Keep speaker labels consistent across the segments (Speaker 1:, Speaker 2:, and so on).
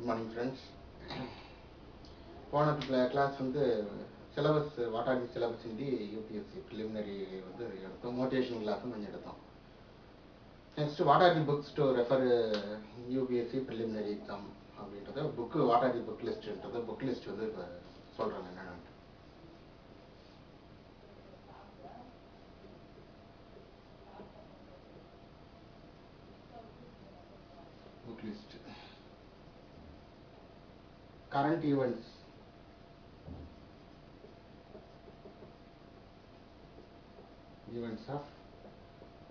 Speaker 1: morning friends. போன class வந்து syllabus what R the syllabus in the UPSC preliminary வந்து எடுத்தோம். மோட்டிவேஷன் கிளாஸும் கொஞ்சம் எடுத்தோம். Next what R the books to refer UPSC preliminary exam அப்படின்றத book what R the book லிஸ்ட்ன்றது book list வந்து இப்போ சொல்கிறாங்க என்னென்னு. Book list current events, events of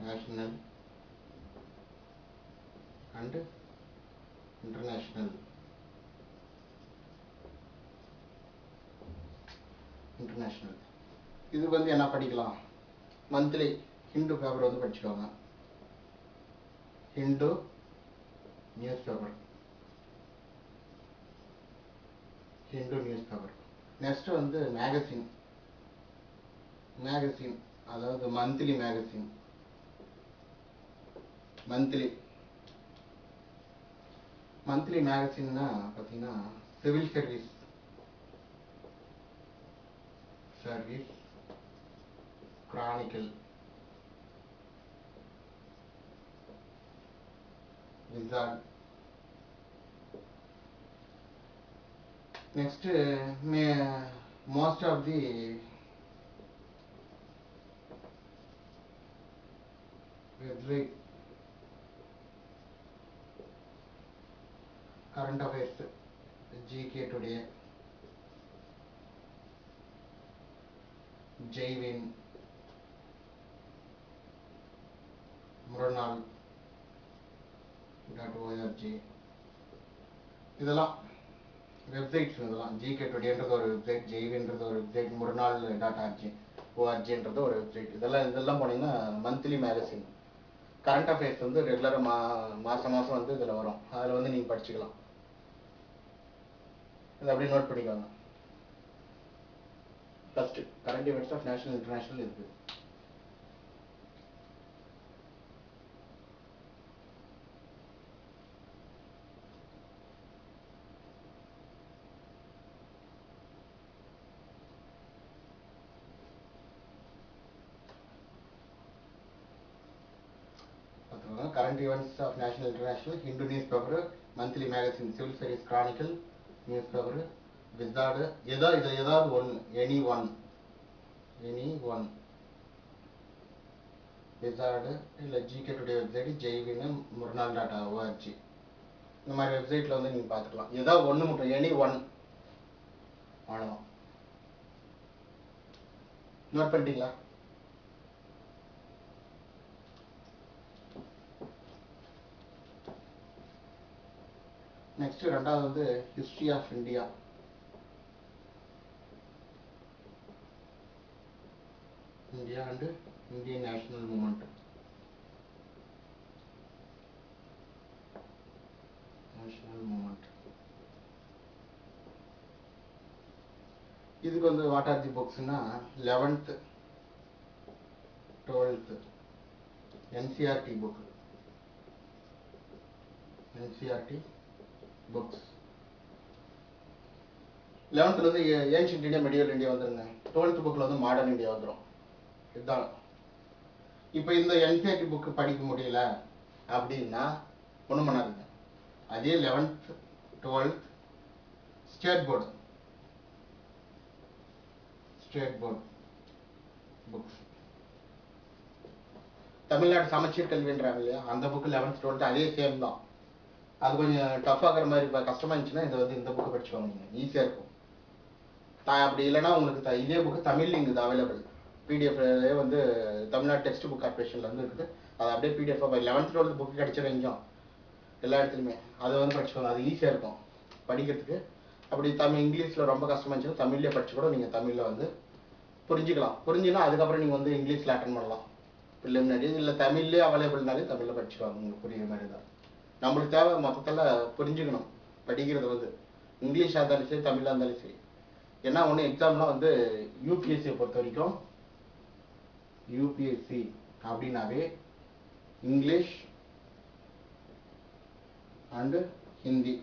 Speaker 1: national and international. இது வந்து என்ன படிக்கலாம்? மந்த்லி ஹிந்து பேப்பர் வந்து படிச்சுக்கோங்க. ஹிந்து நியூஸ் பேப்பர், நெக்ஸ்ட் வந்து மேகசின், அதாவது மந்த்லி மேகசின், மந்த்லி மேகசின்னா பார்த்தீங்கன்னா civil service, chronicle, wizard. Next most of the website current affairs, GK Today, Jayvin, Murnal.org, இதெல்லாம் வெப்சைட்ஸ். இதெல்லாம் GK Todayன்றது ஒரு வெப்சைட், ஜெய்வின்றது ஒரு வெப்சைட், Murnal.org ஒரு வெப்சைட். இதெல்லாம் போனீங்கன்னா மந்த்லி மேகசின். கரண்ட் அஃபேர்ஸ் வந்து ரெகுலராக மாதம் வந்து இதில் வரும். அதில் வந்து நீங்கள் படிச்சுக்கலாம். இதை அப்படியே நோட் பண்ணிக்கோங்க. First current events of national international இருக்கு. current events of national international, Hindu newspaper, monthly magazine, civil service chronicle, newspaper, wizard, ஏதாவது ஒன்று, any one, wizard இல்லை GK Today website, Jaivin, Murnal.org. இந்த மாதிரி வெப்சைட்ல வந்து நீங்க பார்த்துக்கலாம். ஏதாவது ஒன்று மட்டும், any one அவ்வளோதான். நோட் பண்ணிட்டீங்களா? நெக்ஸ்ட் ரெண்டாவது வந்து history of India. And Indian national movement. இதுக்கு வந்து வாட் ஆர் தி புக்ஸ்னா 11th 12th NCERT book, books. 11th வந்து ஏன்ஷியன்ட் இந்தியா, மெடிவல் இந்தியா வந்துருங்க. 12th புக்கில் வந்து மாடர்ன் இந்தியா வந்துடும். இதுதான். இப்போ இந்த NCERT புக்கு படிக்க முடியல அப்படின்னா ஒன்றும் பண்ணாதீங்க. அதே 11th 12th state board books, Tamil Nadu சமச்சீர் கல்வின்றாங்க இல்லையா, அந்த புக்கு 11th 12th அதே சேம் தான். அது கொஞ்சம் டஃப் ஆகிற மாதிரி இப்போ கஷ்டமா இருந்துச்சுன்னா இதை வந்து இந்த புக்கு படிச்சுக்கோங்க, நீங்கள் ஈஸியாக இருக்கும். அப்படி இல்லைன்னா உங்களுக்கு இதே புக்கு தமிழ்ல இங்கே அவைலபிள் பிடிஎஃப்ல வந்து தமிழ்நாடு டெக்ஸ்ட் புக் கார்பரேஷன்ல வந்து இருக்குது. அது அப்படியே பிடிஎஃப் 11th 12th புக்கு கிடைச்சிருங்க எல்லா இடத்துலையுமே. அதை வந்து படிச்சுக்கோங்க, அது ஈஸியாக இருக்கும் படிக்கிறதுக்கு. அப்படி இங்கிலீஷில் ரொம்ப கஷ்டமா இருந்துச்சுன்னா தமிழ்லேயே படிச்சு கூட நீங்கள் தமிழில் வந்து புரிஞ்சுக்கலாம். புரிஞ்சுன்னா அதுக்கப்புறம் நீங்கள் வந்து இங்கிலீஷில் அட்டன் பண்ணலாம் preliminary. இல்லை தமிழ்லேயே அவைலபிள்னாலே தமிழில் படிச்சுக்குவாங்க, உங்களுக்கு புரியுற மாதிரி தான். நம்மளுக்கு தேவை மொத்தத்தில் புரிஞ்சுக்கணும் படிக்கிறது வந்து, இங்கிலீஷாக இருந்தாலும் சரி தமிழாக இருந்தாலும் சரி. ஏன்னா ஒன்று எக்ஸாம்லாம் வந்து யூபிஎஸ்சியை பொறுத்த வரைக்கும் யூபிஎஸ்சி அப்படின்னாவே இங்கிலீஷ் அண்டு ஹிந்தி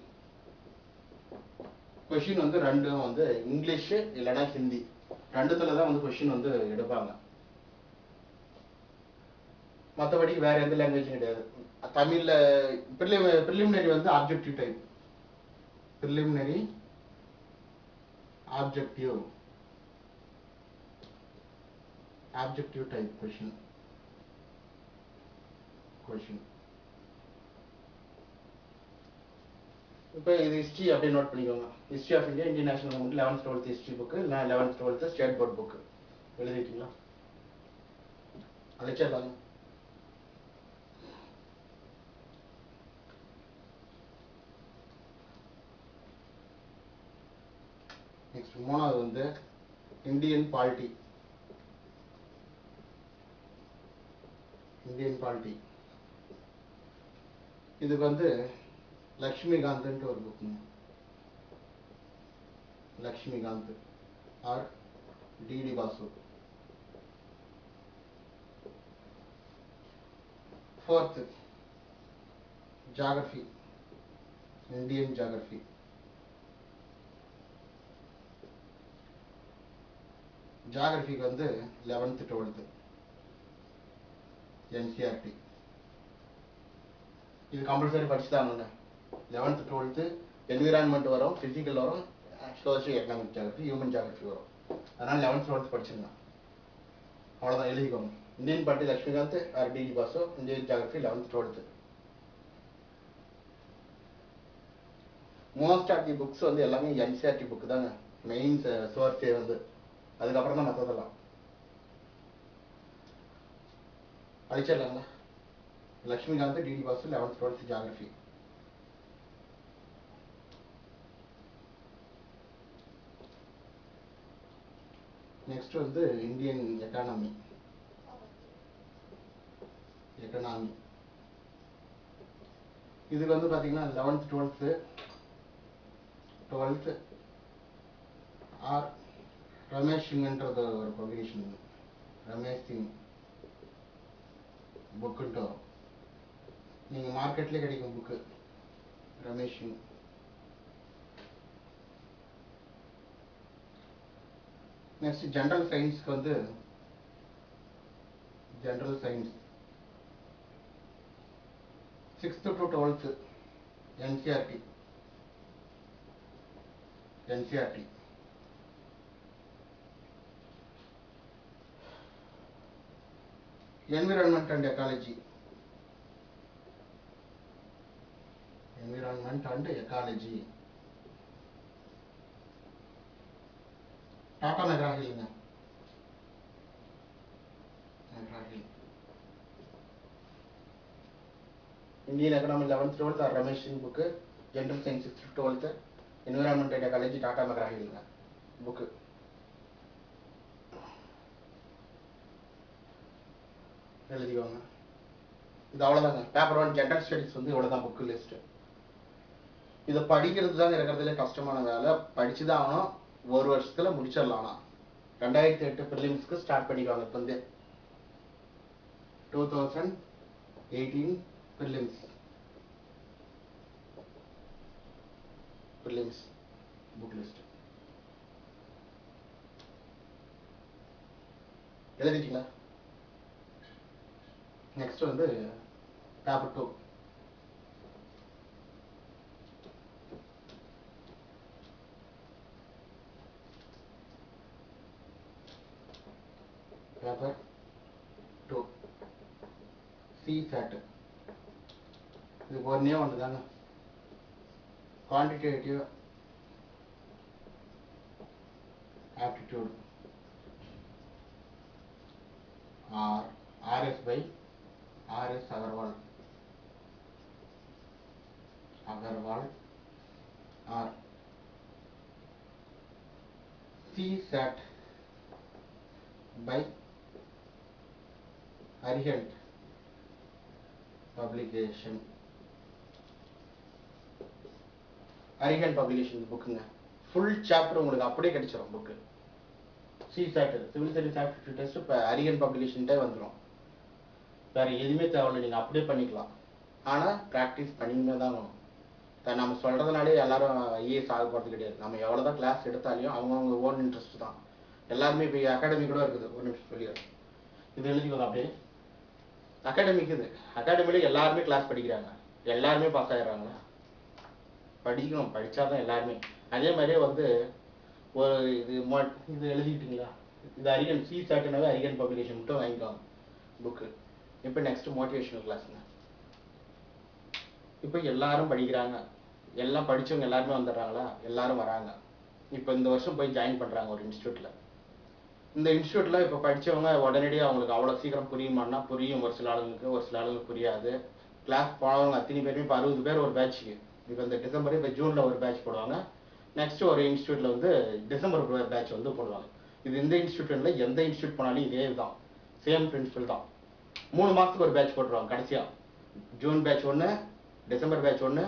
Speaker 1: கொஷின் வந்து ரெண்டும் வந்து இங்கிலீஷ் இல்லைன்னா ஹிந்தி ரெண்டுத்துல தான் வந்து கொஷின் வந்து எடுப்பாங்க. மற்றபடி வேற எந்த லாங்குவேஜும் கிடையாது. தமிழ்ல ப்ரிலிமினரி வந்து objective type. Preliminary objective type question. இப்போ இது ஹிஸ்ட்ரி அப்படியே நோட் பண்ணிக்கோங்க. History of India, Indian national movement, 11th 12th history book, இல்லை 11th 12th state board book எழுதிட்டீங்களா? அழைச்சிடலாங்க. நெக்ஸ்ட் மூணாவது வந்து இந்தியன் பாலிட்டி. இதுக்கு வந்து லக்ஷ்மிகாந்த் ஒரு புக்குங்க. Laxmikanth or D D Basu. Fourth geography, Indian geography. ஜாகிரபிக்கு வந்து 11th 12th என்சிஆர்டி. இது கம்பல்சரி படிச்சுதாங்க. 11th 12th என்விரான்மெண்ட் வரும், பிசிக்கல் வரும், social economic geography, human geography வரும். அதனால 11th 12th படிச்சிருங்க. அவ்வளோதான், எழுதிக்கோங்க. Indian polity Laxmikanth or D D Basu, Indian geography 11th 12th. Most of the books வந்து எல்லாமே என்சிஆர்டி புக் தாங்க மெயின் சோர்ஸே வந்து. அதுக்கப்புறம் தான் மற்றதெல்லாம். அழிச்சிடலாங்களா? Laxmikanth, D D Basu, 11th 12th geography. Next வந்து இந்தியன் எக்கானமி. இதுக்கு வந்து பார்த்தீங்கன்னா 11th 12th ஆர் ரமேஷ் சிங்ன்றது ஒரு பப்ளிகேஷன். ரமேஷ் சிங் புக்குன்ட்டு வரும். நீங்கள் மார்க்கெட்லேயே கிடைக்கும் book Ramesh Singh. Next general சயின்ஸ்க்கு வந்து general science 6th to 12th NCERT. Environment and ecology. Tata மெக்ராஹில்ங்க. Indian economy 11th 12th or Ramesh Singh book. General science 6th to 12th environment and ecology Tata மெக்ராஹில்ங்க புக்கு. எழுதிவாங்க. இது அவ்வளோதாங்க. பேப்பர் 1 ஜென்ரல் ஸ்டடீஸ் வந்து இவ்வளோதான் புக்கு லிஸ்ட். இதை படிக்கிறது தாங்க இருக்கிறதுல கஷ்டமான வேலை. படிச்சு தான் ஆகணும். ஒரு வருஷத்துல முடிச்சிடலாம். 2008 ப்ரிலிம்ஸ்க்கு ஸ்டார்ட் பண்ணிடுவாங்க. இப்போ வந்து 2018 ப்ரிலிம்ஸ் புக் லிஸ்ட் எழுதிட்டீங்களா? நெக்ஸ்ட் வந்து பேப்பர் 2. Paper 2 CSAT. இது ஒன்னே ஒன்று தாங்க. Quantitative aptitude or RS by RS Aggarwal or CSAT by Arihant publication. Arihant publication புக்குங்க. ஃபுல் சாப்டர் உங்களுக்கு அப்படியே கிடைச்சிடும் book. CSAT civil service aptitude test இப்போ அரிஹண்ட் பப்ளிகேஷன்ட்டே வந்துடும். வேற எதுவுமே தேவையில்லை, நீங்கள் அப்படியே பண்ணிக்கலாம். ஆனால் ப்ராக்டிஸ் பண்ணிங்க தான் வேணும். நம்ம சொல்றதுனாலே எல்லாரும் ஐஏஎஸ் ஆக போறது கிடையாது. நம்ம எவ்வளவுதான் கிளாஸ் எடுத்தாலையும் அவங்கவுங்க ஓன் இன்ட்ரெஸ்ட் தான். எல்லாருமே இப்போ அகாடமி கூட இருக்குது. ஒரு நிமிஷம் சொல்லிடுறேன், இது எழுதிக்கோங்க அப்படியே. அகாடமிக்கு இது அகாடமில எல்லாருமே கிளாஸ் படிக்கிறாங்க, எல்லாருமே பாஸ் ஆயிடுறாங்களா? படிக்கணும், படிச்சாதான் எல்லாருமே. அதே மாதிரியே வந்து ஒரு இது எழுதிக்கிட்டீங்களா? இது அரிகன் சி சாட்டினாவே அரிகன் பப்ளிகேஷன் மட்டும் வாங்கிக்கோங்க புக்கு. இப்போ நெக்ஸ்ட் மோட்டிவேஷனல் கிளாஸ்ங்க. இப்போ எல்லாரும் படிக்கிறாங்க, எல்லாம் படிச்சவங்க எல்லாருமே வந்துடுறாங்களா? எல்லாரும் வராங்க. இப்போ இந்த வருஷம் போய் ஜாயின் பண்றாங்க ஒரு இன்ஸ்டியூட்ல. இந்த இன்ஸ்டியூட்ல இப்போ படிச்சவங்க உடனடியாக அவங்களுக்கு அவ்வளோ சீக்கிரம் புரியுமான்னா புரியும். ஒரு சில ஆளுங்களுக்கு புரியாது. கிளாஸ் போனவங்க அத்தனை பேருமே இப்போ 60 பேர் ஒரு பேட்சுக்கு. இப்போ இந்த டிசம்பர் இப்போ ஜூன்ல ஒரு பேட்ச் போடுவாங்க. நெக்ஸ்ட் ஒரு இன்ஸ்டியூட்ல வந்து டிசம்பர் பேட்ச் வந்து போடுவாங்க. இது இந்த இன்ஸ்டியூட்ல எந்த இன்ஸ்டியூட் போனாலும் இதே தான், சேம் பிரின்சிபல் தான். 3 மாசத்துக்கு ஒரு பேட்ச் போட்டுருவாங்க. கடைசியா June batch 1, December batch 1,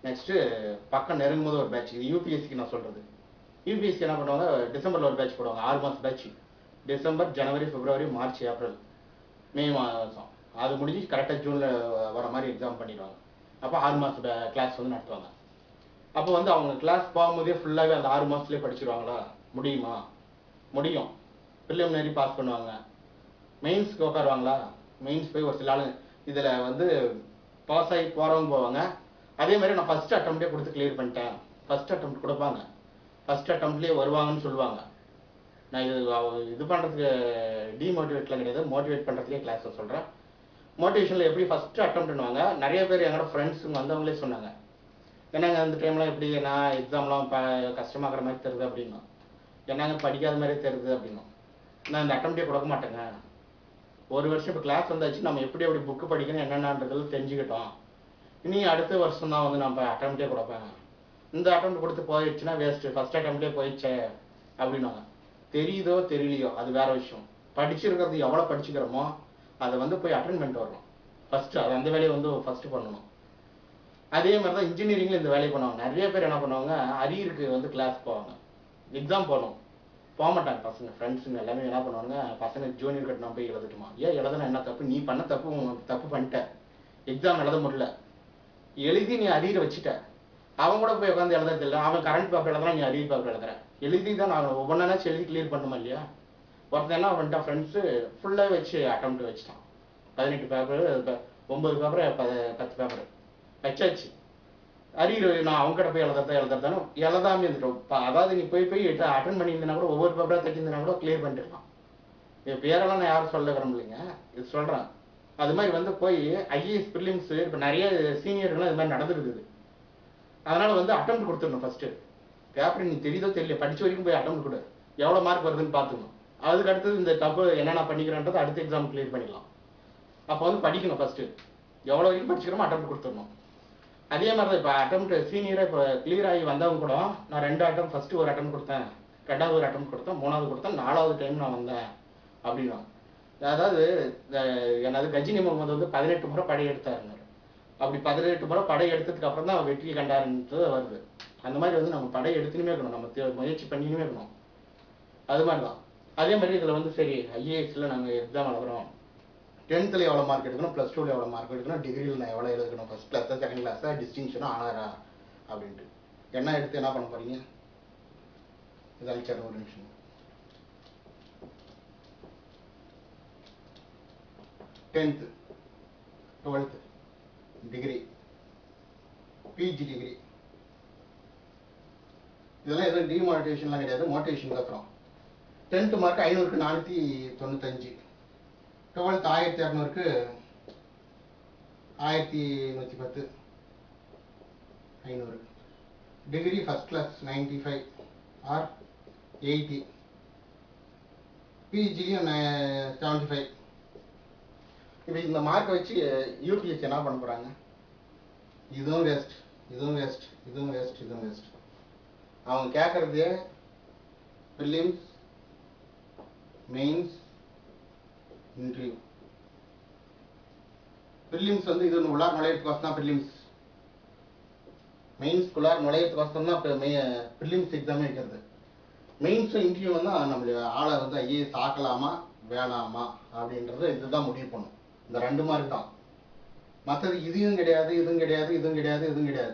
Speaker 1: next பக்கம் நெருங்கும் போது ஒரு பேட்ச். இது யூபிஎஸ்சிக்கு நான் சொல்றது. யூபிஎஸ்சி என்ன பண்ணுவாங்க, டிசம்பர்ல ஒரு பேட்ச் போடுவாங்க, 6 மாசம் பேட்ச். டிசம்பர், ஜனவரி, பிப்ரவரி, மார்ச், ஏப்ரல், மே மாதம். அது முடிஞ்சு கரெக்டாக ஜூன்ல வர மாதிரி எக்ஸாம் பண்ணிடுவாங்க. அப்போ 6 மாசம் கிளாஸ் வந்து நடத்துவாங்க. அப்போ வந்து அவங்க கிளாஸ் போகும்போதே ஃபுல்லாகவே அந்த 6 மாசத்துலேயே படிச்சிருவாங்களா? முடியுமா? முடியும். ப்ரிலிமினரி பாஸ் பண்ணுவாங்க. மெயின்ஸ்க்கு உட்காருவாங்களா? மெயின்ஸ் போய் ஒரு சில ஆளு இதில் வந்து பாஸ் ஆகி போகிறவங்க போவாங்க. அதே மாதிரி நான் ஃபர்ஸ்ட் அட்டம்ப்டே கொடுத்து கிளியர் பண்ணிட்டேன். ஃபர்ஸ்ட் அட்டம்ப்ட் கொடுப்பாங்க, ஃபர்ஸ்ட் அட்டம்ப்ட்லேயே வருவாங்கன்னு சொல்லுவாங்க. நான் இது பண்ணுறதுக்கு டிமோட்டிவேட்லாம் கிடையாது, மோட்டிவேட் பண்ணுறதுக்கே கிளாஸ் சொல்கிறேன். மோட்டிவேஷனில் எப்படி ஃபர்ஸ்ட் அட்டம்ப்ட்னுவாங்க. நிறைய பேர் எங்களோட ஃப்ரெண்ட்ஸுங்க வந்தவங்களே சொன்னாங்க, என்னங்க அந்த டைம்லாம் எப்படி நான் எக்ஸாம்லாம் கஷ்டமாகிற மாதிரி தெரியுது அப்படின்னா, என்னங்க படிக்காத மாதிரியே தெரியுது அப்படின்னா, நான் இந்த அட்டம்ப்டே கொடுக்க மாட்டேங்க. ஒரு வருஷம் இப்போ கிளாஸ் வந்தாச்சு, நம்ம எப்படி புக்கு படிக்கணும் என்னென்னன்றதெல்லாம் தெரிஞ்சுக்கிட்டோம். இனி அடுத்த வருஷம் தான் வந்து நம்ம அட்டம்ப்டே கொடுப்பேன். இந்த அட்டம்ப்ட் கொடுத்து போயிடுச்சுன்னா வேஸ்ட்டு, ஃபர்ஸ்ட் அட்டம்ப்டே போயிடுச்சே அப்படின்னாங்க. தெரியுதோ தெரியலையோ அது வேற விஷயம். படிச்சிருக்கிறது எவ்வளோ படிச்சுக்கிறோமோ அதை வந்து போய் அட்டென்ட் பண்ணிட்டு வரணும் ஃபர்ஸ்ட். அது அந்த வேலையை வந்து ஃபர்ஸ்ட் பண்ணணும். அதே மாதிரி தான் இன்ஜினியரிங்ல இந்த வேலையை பண்ணுவாங்க. நிறைய பேர் என்ன பண்ணுவாங்க, அரியருக்கு வந்து கிளாஸ் போவாங்க, எக்ஸாம் போகணும், போக மாட்டாங்க பசங்க. ஃப்ரெண்ட்ஸுங்க எல்லாமே என்ன பண்ணுவாங்க, பசங்க ஜூனியர் கட்ட நான் போய் எழுதட்டுமா? ஏன் எழுதுனா என்ன தப்பு? நீ பண்ண தப்பு பண்ணிட்ட, எக்ஸாம் எழுத முடியல, எழுதி நீ அரியரை வச்சுட்ட. அவன் கூட போய் உட்காந்து எழுதுறது இல்லை. அவன் கரண்ட் பேப்பர் எழுதுறான், நீ அரியர் பேப்பர் எழுதுற. எழுதி தான் நான் ஒவ்வொன்றாச்சும் எழுதி கிளியர் பண்ணுமா இல்லையா? ஒருத்தன் என்ன பண்ணிட்டான், ஃப்ரெண்ட்ஸு ஃபுல்லாக வச்சு அட்டம்ப்ட் வச்சுட்டான். 18 பேப்பர், 9 பேப்பர், 10 பேப்பர் வச்சாச்சு. அரியர் நான் அவங்க கிட்ட போய் எழுதுறதானே எழுதாம இருந்துட்டோம். அதாவது நீ போய் அட்டன் பண்ணியிருந்தா கூட ஒவ்வொரு பேப்பராக தட்டியிருந்தா கூட கிளியர் பண்ணிருக்கலாம். என் பேரெல்லாம் நான் யாரும் சொல்ல விரும்பலைங்க, இது சொல்கிறேன். அது மாதிரி வந்து போய் ஐஏஎஸ் ப்ரிலிம்ஸ் இப்போ நிறைய சீனியர்கள்லாம் இது மாதிரி நடந்துருக்குது. அதனால வந்து அட்டம்ப்ட் கொடுத்துடணும் ஃபர்ஸ்ட். பேப்பர் நீ தெரியுதோ தெரியல, படிச்ச வரைக்கும் போய் அட்டம்ப்ட் கொடு, எவ்வளோ மார்க் வருதுன்னு பார்த்துக்கணும். அதுக்கு அடுத்தது இந்த தப்பு என்னென்ன பண்ணிக்கிறேன்றது அடுத்த எக்ஸாம் கிளியர் பண்ணிடலாம். அப்போ வந்து படிக்கணும் ஃபர்ஸ்ட், எவ்வளோ வரைக்கும் படிச்சுக்கிறோமோ அட்டம்ப்ட் கொடுத்துடணும். அதே மாதிரி தான் இப்போ அட்டம்ப்ட் சீனியராக இப்போ கிளியர் ஆகி வந்தவங்க கூட நான் 2 அட்டம், ஃபர்ஸ்ட் ஒரு அட்டம் கொடுத்தேன், 2வது ஒரு அட்டம் கொடுத்தேன், 3வது கொடுத்தேன், 4வது டைம் நான் வந்தேன் அப்படின்னா. அதாவது என்னது கஜினி முகமது வந்து 18 முறை படையெடுத்தாருங்க. அப்படி 18 முறை படை எடுத்ததுக்கு அப்புறம் தான் வெற்றி கண்டாருன்றது வருது. அந்த மாதிரி வந்து நம்ம படை எடுத்துனுமே இருக்கணும், நம்ம முயற்சி பண்ணினுமே இருக்கணும். அது மாதிரி தான். அதே மாதிரி இதில் வந்து சரி ஐஏஎஸ்ல நாங்கள் எக்ஸாம் எழுதுறோம், 10th எவ்வளோ மார்க் எடுக்கணும், +2 எவ்வளோ மார்க் எடுக்கணும், டிகிரியில் நான் எவ்வளோ எழுதணும், ஃபர்ஸ்ட் கிளாஸா செகண்ட் கிளாஸா டிஸ்டிங்ஷனா ஆனாரா அப்படின்ட்டு என்ன எடுத்து என்ன பண்ண போறீங்க? இது அழிச்சாரு ஒரு நிமிஷம். 10th 12th degree, PG degree, இதெல்லாம் எதுவும் டிமோட்டிவேஷன்லாம் கிடையாது, மோட்டிவேஷனுக்கு அப்புறம். 10th மார்க் 500க்கு 495, 12th 1200க்கு 1110, 500. டிகிரி ஃபர்ஸ்ட் கிளாஸ் 95 ஆர் 80, பிஜியும் 75. இப்போ இந்த மார்க்கை வச்சு யூபிஎஸ்சி என்ன பண்ண போறாங்க? இதுவும் வேஸ்ட், இதுவும் வேஸ்ட், இதுவும் வேஸ்ட், இதுவும் வேஸ்ட். அவங்க கேட்கறதே ப்ரிலிம்ஸ், மெயின்ஸ், இன்டர்வியூ. ப்ரிலிம்ஸ் வந்து இது உள்ளார் நுழையத்துக்கோசம் தான் ப்ரிலிம்ஸ், மெயின்ஸ்குள்ளார் நுழையத்துக்கோசம் தான் ப்ரிலிம்ஸ் எக்ஸாமே வைக்கிறது. மெயின்ஸும் இன்டர்வியூ தான் நம்மளுடைய ஆளை வந்து ஐஏஎஸ் ஆக்கலாமா வேணாமா அப்படின்றது இதுதான் முடிவு பண்ணும். இந்த 2 மார்க் தான். மற்றது இதையும் கிடையாது, இதுவும் கிடையாது, இதுவும் கிடையாது, இதுவும் கிடையாது.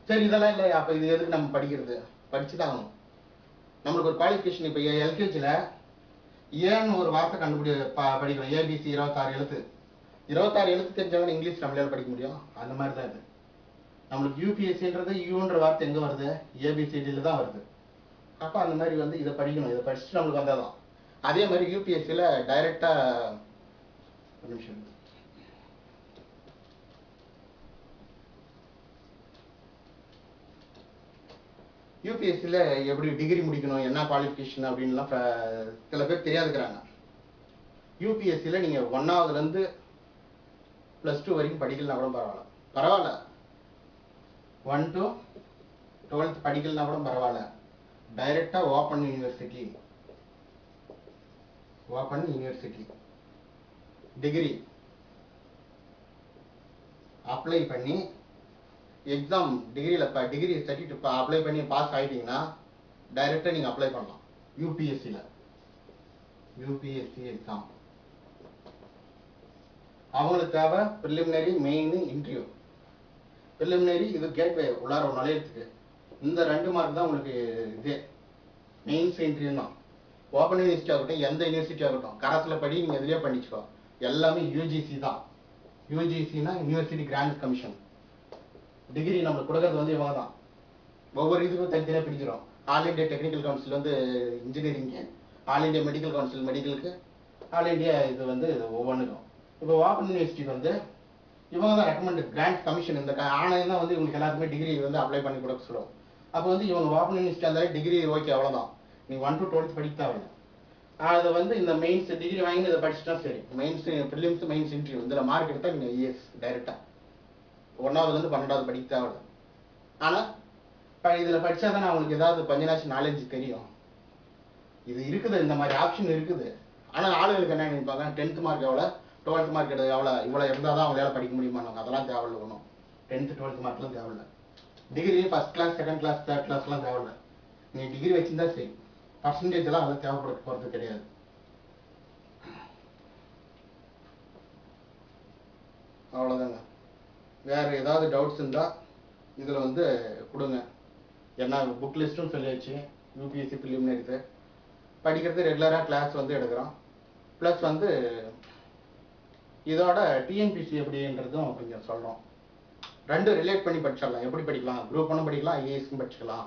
Speaker 1: சரி இதெல்லாம் இல்லை, அப்போ இது எதுக்கு நம்ம படிக்கிறது? படிச்சு தான் ஆகணும். நம்மளுக்கு ஒரு குவாலிஃபிகேஷன். இப்போ எல்கேஜியில் ஏன்னு ஒரு வார்த்தை படிக்கிறோம். ஏபிசி 26 எழுத்து. 26 எழுத்து தெரிஞ்சவங்க இங்கிலீஷ் நம்மளால படிக்க முடியும். அந்த மாதிரி தான் இது. நம்மளுக்கு யூபிஎஸ்சின்றது யூன்ற வார்த்தை எங்கே வருது? ஏபிசிடியில் தான் வருது. அப்போ அந்த மாதிரி வந்து இதை படிக்கணும். இதை படிச்சுட்டு நம்மளுக்கு வந்தால் தான். அதே மாதிரி யூபிஎஸ்சியில் டைரெக்டாக ஒரு நிமிஷம், யூபிஎஸ்சியில் எப்படி டிகிரி முடிக்கணும், என்ன குவாலிஃபிகேஷன் அப்படின்லாம் சில பேர் தெரியாதுக்கிறாங்க. யூபிஎஸ்சியில் நீங்கள் 1ஆவதுலேருந்து +2 வரைக்கும் படிக்கலாம் கூட பரவாயில்ல. 1 to 12th படிக்கலாம் கூட பரவாயில்ல. டைரெக்டாக ஓப்பன் யூனிவர்சிட்டி டிகிரி அப்ளை பண்ணி எக்ஸாம் டிகிரியில் டிகிரி சர்டிஃபிகேட் அப்ளை பண்ணி பாஸ் ஆகிட்டீங்கன்னா டைரெக்டாக நீங்கள் அப்ளை பண்ணலாம் யூபிஎஸ்சி எக்ஸாம். அவங்களுக்கு தேவை ப்ரிலிமினரி, மெயின், இன்டர்வியூ. ப்ரிலிமினரி இது கேட்வே உள்ளார ஒரு நுழையத்துக்கு. இந்த 2 மார்க் தான் உங்களுக்கு இது மெயின்ஸ், இன்டர்வியூ தான். ஓப்பன் யூனிவர்சிட்டி ஆகட்டும், எந்த யூனிவர்சிட்டி ஆகட்டும், கரஸில் படி நீங்கள் எதுலேயே பண்ணிச்சுக்கோ. எல்லாமே யூஜிசி தான். யூஜிசினா யூனிவர்சிட்டி கிராண்ட் கமிஷன். டிகிரி நம்மளுக்கு கொடுக்கறது வந்து இவங்க தான். ஒவ்வொரு இதுக்கும் தனித்தனியாக பிரிக்கிறோம். ஆல் இண்டியா டெக்னிக்கல் கவுன்சில் வந்து இன்ஜினியரிங்கு, ஆல் இண்டியா மெடிக்கல் கவுன்சில் மெடிக்கலுக்கு, ஆல் இண்டியா இது வந்து ஒவ்வொன்றுக்கும். இப்போ ஓப்பன் யூனிவர்சிட்டி வந்து இவங்க தான் ரெக்கமெண்ட் கிராண்ட் கமிஷன். இந்த ஆணையம் தான் வந்து இவங்களுக்கு எல்லாருக்குமே டிகிரி வந்து அப்ளை பண்ணி கொடுக்க சொல்லுவோம். அப்போ வந்து இவங்க ஓப்பன் யூனிவர்சிட்டி அந்த டிகிரி ஓகே அவ்வளோதான். நீ 1 to 12th படிக்க தேவையில்லை. அதை வந்து இந்த மெயின்ஸ் டிகிரி வாங்கி இதை படிச்சுட்டா சரி. மெயின்ஸ், ப்ரிலிம்ஸ், மெயின்ஸ், இன்டர்வியூ இதில் மார்க் எடுத்தால் நீங்கள் இஎஸ் டைரெக்டாக 1ஆவதுலேருந்து 12வது படிக்க தேவையில்லை. ஆனால் இதில் படித்தா தானே அவங்களுக்கு ஏதாவது கொஞ்ச நாலேஜ் தெரியும். இது இருக்குது, இந்த மாதிரி ஆப்ஷன் இருக்குது. ஆனால் ஆளுகளுக்கு என்ன நினைப்பாங்க, 10th மார்க் எவ்வளோ, 12th மார்க் எவ்வளோ, இவ்வளோ இருந்தால் தான் அவங்களால படிக்க முடியுமாங்க. அதெல்லாம் தேவையில்லை. ஒன்றும் 10th 12th மார்க்லாம் தேவையில்லை. Degree first class, second class, third கிளாஸ்லாம் தேவையில்லை. நீங்கள் டிகிரி வச்சுருந்தா சரி. பர்சன்டேஜ் எல்லாம் அதெல்லாம் தேவைப்பட போகிறது கிடையாது. அவ்வளோதாங்க. வேறு ஏதாவது டவுட்ஸ் இருந்தால் இதில் வந்து கொடுங்க. ஏன்னா புக் லிஸ்ட்டும் சொல்லியாச்சு. யூபிஎஸ்சி ப்ரிலிமினரி படிக்கிறது ரெகுலராக கிளாஸ் வந்து எடுக்கிறோம். ப்ளஸ் வந்து இதோட டிஎன்பிசி எப்படின்றதும் கொஞ்சம் சொல்கிறோம். 2 ரிலேட் பண்ணி படிச்சிடலாம். எப்படி படிக்கலாம், குரூப் 1 படிக்கலாம், ஐஏஎஸ்க்கும் படிச்சுக்கலாம்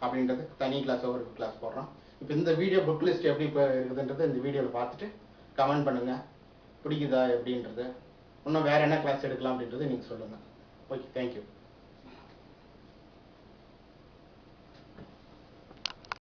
Speaker 1: அப்படின்றது தனி கிளாஸ் ஒரு கிளாஸ் போடுறோம். இப்போ இந்த வீடியோ புக் லிஸ்ட் எப்படி இருக்குதுன்றது இந்த வீடியோவில் பார்த்துட்டு கமெண்ட் பண்ணுங்கள். பிடிக்குதா எப்படின்றது, இன்னும் வேறு என்ன கிளாஸ் எடுக்கலாம் அப்படின்றது நீங்கள் சொல்லுங்கள். Okay, thank you.